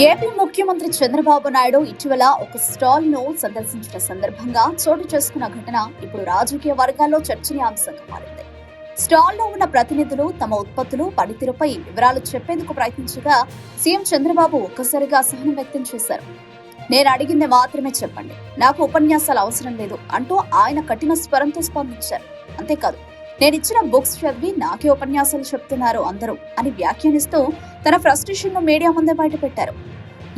AP ముఖ్యమంత్రి చంద్రబాబు నాయుడు ఇటీవల ఒక స్టాల్ ను సందర్శించిన సందర్భంగా చోటు చేసుకున్న ఘటన ఇప్పుడు రాజకీయ వర్గాల్లో చర్చనీయాంశంగా మారింది. స్టాల్లో ఉన్న ప్రతినిధులు తమ ఉత్పత్తులు, పనితీరుపై వివరాలు చెప్పేందుకు ప్రయత్నించగా సీఎం చంద్రబాబు ఒక్కసారిగా అసహనం వ్యక్తం చేశారు. నేను అడిగింది మాత్రమే చెప్పండి, నాకు ఉపన్యాసాలు అవసరం లేదు అంటూ ఆయన కఠిన స్వరంతో స్పందించారు. అంతేకాదు, నేనిచ్చిన బుక్స్ చదివి నాకే ఉపన్యాసాలు చెప్తున్నారు అందరూ అని వ్యాఖ్యానిస్తూ తన ఫ్రస్ట్రేషన్ ను మీడియా ముందే బయటపెట్టారు.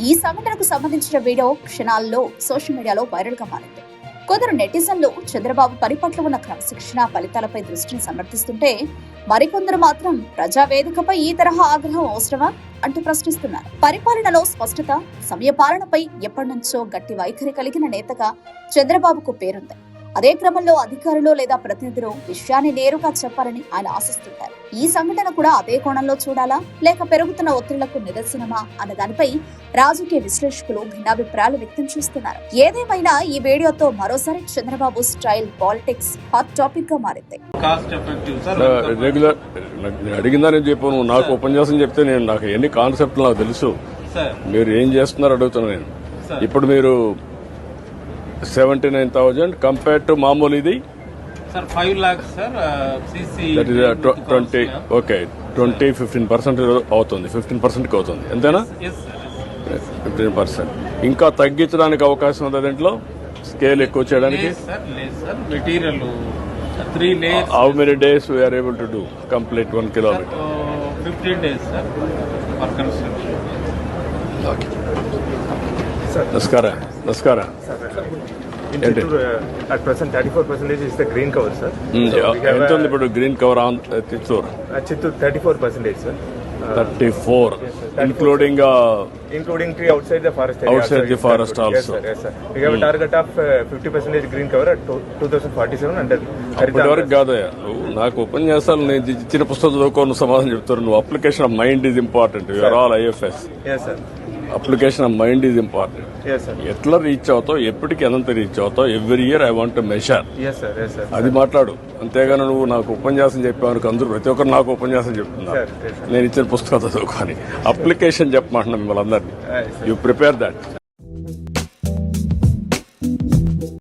ఈ సంఘటనకు సంబంధించిన వీడియో క్షణాల్లో సోషల్ మీడియాలో వైరల్ గా మారింది. కొందరు నెటిజన్లు చంద్రబాబు పని పట్ల ఉన్న క్రమశిక్షణ ఫలితాలపై దృష్టిని సమర్థిస్తుంటే, మరికొందరు మాత్రం ప్రజావేదికపై ఈ తరహా ఆగ్రహం అవసరమా అంటూ ప్రశ్నిస్తున్నారు. పరిపాలనలో స్పష్టత, సమయపాలనపై ఎప్పటినుంచో గట్టి వైఖరి కలిగిన నేతగా చంద్రబాబుకు పేరుంది. అదే క్రమంలో అధికారులు లేదా ప్రతినిధులు విషయాన్ని నేరుగా చెప్పాలని ఆయన ఆశిస్తుంటారు. ఈ సంఘటన కూడా అదే కోణంలో చూడాలా, లేక పెరుగుతున్న ఒత్తిళ్లకు నిదర్శనమా అన్న దానిపై రాజకీయ విశ్లేషకులు భిన్నాభిప్రాయాలు వ్యక్తం చేస్తున్నారు. ఏదేమైనా ఈ వీడియోతో మరోసారి Chandrababu style politics hot topic గా మారింది. అడిగిందా నేను చెప్పాను, నాకు ఉపన్యాసం చెప్తే నేను నాకు ఎన్ని కాన్సెప్ట్లు నాకు తెలుసు, మీరు ఏం చేస్తున్నారు అడుగుతున్నా నేను. ఇప్పుడు మీరు 79,000 కంపేర్ టు మామూలు ఇది sir 5 lakhs sir CC that is 20 okay 15% అవుతుంది, 15% అవుతుంది అంతేనా? 15% ఇంకా తగ్గించడానికి అవకాశం ఉంది దీంట్లో, స్కేల్ ఎక్కువ చేయడానికి. Material 3 layers. How many days we are able to do complete 1 kilometer? 15 days sir for construction. Okay. నమస్కారం. In Chittoor, at present 34% is the green cover, sir. ఎంత ఉంది ఇప్పుడు green cover on Chittoor? Chittoor 34%, sir. 34, yes, sir. including tree outside the forest area. Outside the forest also. Yes, sir. We have a target of 50% green cover at 2047 and అప్పటి వరకు కాదయ్యా, నువ్వు నాకు ఉపన్యాసాలు నేను ఇచ్చిన పుస్తకం చదువుకోను సమాధానం చెప్తారు. నువ్వు application of mind is important. You are all IFS. Yes, sir. Application of mind is important. Yes, sir. ఎట్లా రీచ్ అవుతావు, ఎప్పటికి ఎంత రీచ్ అవుతావు, every year I want to measure. Yes, sir. Yes, sir. అది మాట్లాడు. అంతేగాని నువ్వు నాకు ఉపన్యాసం చెప్పావు, అందరూ ప్రతి ఒక్కరు నాకు ఉపన్యాసం చెప్తున్నారు. Yes, sir. నేను ఇచ్చిన పుస్తకాలు చదువుకొని అప్లికేషన్ చెప్పమంటున్నా మిమ్మల్ని అందరినీ. You prepare that.